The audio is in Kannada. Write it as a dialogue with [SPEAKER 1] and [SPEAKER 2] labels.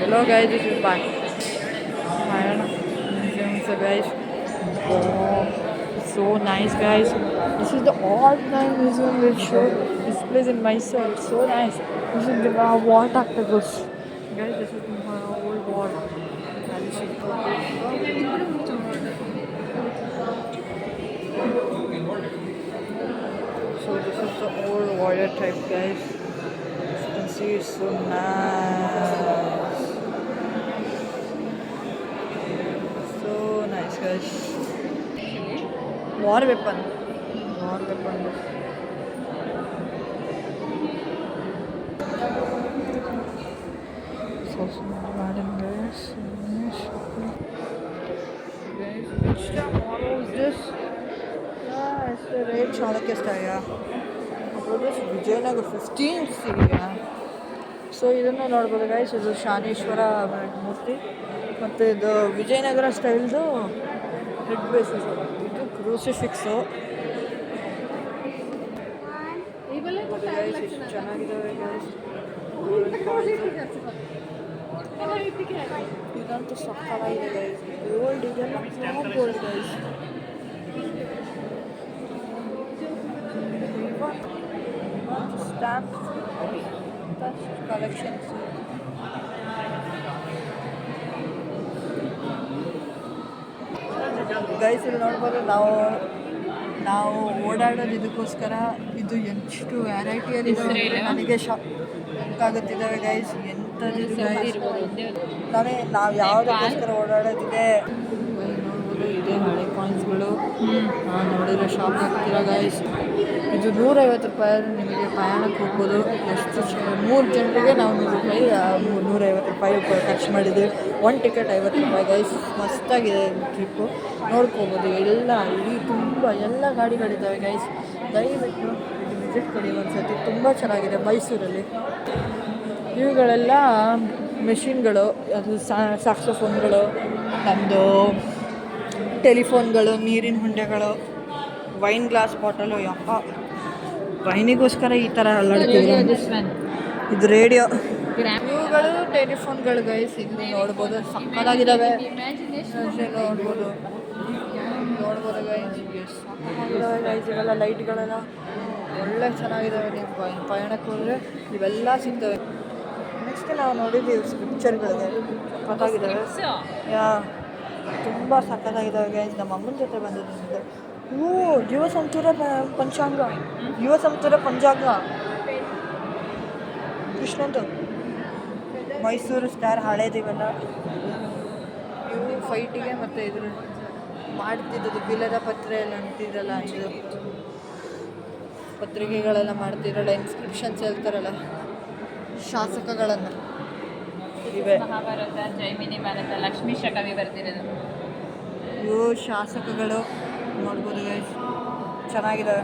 [SPEAKER 1] Hello guys, this is Mayana Museum. So guys, oh, so nice guys. This is the all-time museum will show this place in Mysore. It's so nice. This is the war tacticals. Guys, this is my old war. So this is the old warrior type guys. As you can see, it's so nice. So nice guys. War weapon. War weapon. It's also garden guys. Guys, which tomorrow is this? Yeah, it's the red Chalakya style. Yeah. This Vijayanagar 15th seria. So ಇದನ್ನು ನೋಡ್ಬೋದು ಗೈಸ್, ಇದು ಶಾನೇಶ್ವರ ಮೂರ್ತಿ ಮತ್ತು ಇದು ವಿಜಯನಗರ ಸ್ಟೈಲ್ದು ಹೆಡ್ ಬೇಸಸ್. ಇದು ಕ್ರೂಸಿಫಿಕ್ಸು. ಗೈಸ್ ಎಷ್ಟು ಚೆನ್ನಾಗಿದ್ದಾವೆ ಗೈಸ್. ಇದಂತೂ ಸಕ್ಕತ್ತಾಗಿದೆ ಗೈಸ್. ಗೋಲ್ಡ್ ಇದೆಲ್ಲ gold guys. Stamp collections. Guys ಇಲ್ಲಿ ನೋಡ್ಬೋದು, ನಾವು ಓಡಾಡೋದು ಇದಕ್ಕೋಸ್ಕರ. ಇದು ಎಷ್ಟು ವೆರೈಟಿಯಲ್ಲಿ ನನಗೆ ಶಾಕ್ ಆಗುತ್ತಿದ್ದಾವೆ ಗೈಸ್. ಎಂಥದ್ದು ಗೈಸ್, ನಾವು ಯಾವುದಕ್ಕೋಸ್ಕರ ಓಡಾಡೋದಿದೆ. ನೋಡ್ಬೋದು ಇದೇ ಹಳೆ ಕಾಯಿನ್ಸ್ಗಳು. ನಾನು ನೋಡಿರೋ ಶಾಪ್ ಆಗ್ತೀರ ಗೈಸ್. ಇದು 150 ರೂಪಾಯಿ. ನಿಮಗೆ ಪ್ರಯಾಣಕ್ಕೆ ಹೋಗ್ಬೋದು. ಎಷ್ಟು 3 ಜನರಿಗೆ ನಾವು 150 ರೂಪಾಯಿ ಖರ್ಚು ಮಾಡಿದ್ದೀವಿ. ಒಂದು ಟಿಕೆಟ್ 50 ರೂಪಾಯಿ ಗೈಸ್. ಮಸ್ತಾಗಿದೆ ಟ್ರಿಪ್ಪು. ನೋಡ್ಕೋಬೋದು. ಎಲ್ಲ ಇಡೀ ತುಂಬ ಎಲ್ಲ ಗಾಡಿಗಳಿದ್ದಾವೆ ಗೈಸ್. ದಯವಿಟ್ಟು ಇದು ವಿಸಿಟ್ ಕೊಡಿ ಒಂದ್ಸತಿ. ತುಂಬ ಚೆನ್ನಾಗಿದೆ ಮೈಸೂರಲ್ಲಿ. ಇವುಗಳೆಲ್ಲ ಮೆಷಿನ್ಗಳು. ಅದು ಸ್ಯಾಕ್ಸೋಫೋನ್ಗಳು, ನಮ್ಮದು ಟೆಲಿಫೋನ್ಗಳು, ನೀರಿನ ಹುಂಡೆಗಳು, ವೈನ್ ಗ್ಲಾಸ್ ಬಾಟಲು. ಯಪ್ಪ, ವೈನಿಗೋಸ್ಕರ ಈ ಥರ ಅಲ್ಲಾಡ್ತಿದ್ರು. ಇದು ರೇಡಿಯೋ. ಇವುಗಳು ಟೆಲಿಫೋನ್ಗಳು ಗೈಸ್. ಇಲ್ಲಿ ನೋಡ್ಬೋದು, ಸಕ್ಕತ್ತಾಗಿದ್ದಾವೆ. ನೋಡ್ಬೋದು ಗೈಸ್. ಸಕ್ಕತ್ತಾಗಿದ್ದಾವೆ ಗೈಸ್. ಇವೆಲ್ಲ ಲೈಟ್ಗಳೆಲ್ಲ ಒಳ್ಳೆ ಚೆನ್ನಾಗಿದ್ದಾವೆ. ನೀವು ಪಯಣಕ್ಕೆ ಹೋದರೆ ಇವೆಲ್ಲ ಸಿಗ್ತವೆ. ನೆಕ್ಸ್ಟ್ ನಾವು ನೋಡಿದ್ದೀವಿ ಸ್ಕ್ರಿಪ್ಚರ್ಗಳಿಗೆ. ಸಕ್ಕತ್ತಾಗಿದ್ದಾವೆ. ತುಂಬ ಸಕ್ಕತ್ತಾಗಿದ್ದಾವೆ ಗೈಸ್. ನಮ್ಮ ಅಮ್ಮನ ಜೊತೆ ಬಂದಿದ್ದೆ. ಯುವ ಸಂತೂರ ಪಂಚಾಂಗ, ಯುವ ಸಂತೂರ ಪಂಚಾಂಗ ಕೃಷ್ಣಂದು ಮೈಸೂರು ಸ್ಟಾರ್ ಹಳೇದಿವೆಲ್ಲ. ಇವು ಫೈಟಿಗೆ ಮತ್ತು ಇದ್ರ ಮಾಡ್ತಿದ್ದದು ಬಿಲದ ಪತ್ರ ಎಲ್ಲ ಅಂತಿದ್ರಲ್ಲ, ಇದು ಪತ್ರಿಕೆಗಳೆಲ್ಲ ಮಾಡ್ತಿರಲ್ಲ, ಇನ್ಸ್ಕ್ರಿಪ್ಷನ್ಸ್ ಹೇಳ್ತಾರಲ್ಲ, ಶಾಸಕಗಳನ್ನು ಇವೆ.
[SPEAKER 2] ಮಹಾಭಾರತ, ಜೈಮಿನಿ ಭಾರತ, ಲಕ್ಷ್ಮೀ ಶಕವಿ ಬರ್ತಿರೋದು.
[SPEAKER 1] ಇವು ಶಾಸಕಗಳು. ನೋಡ್ಬೋದು ಗೈಸ್, ಚೆನ್ನಾಗಿದ್ದಾವೆ.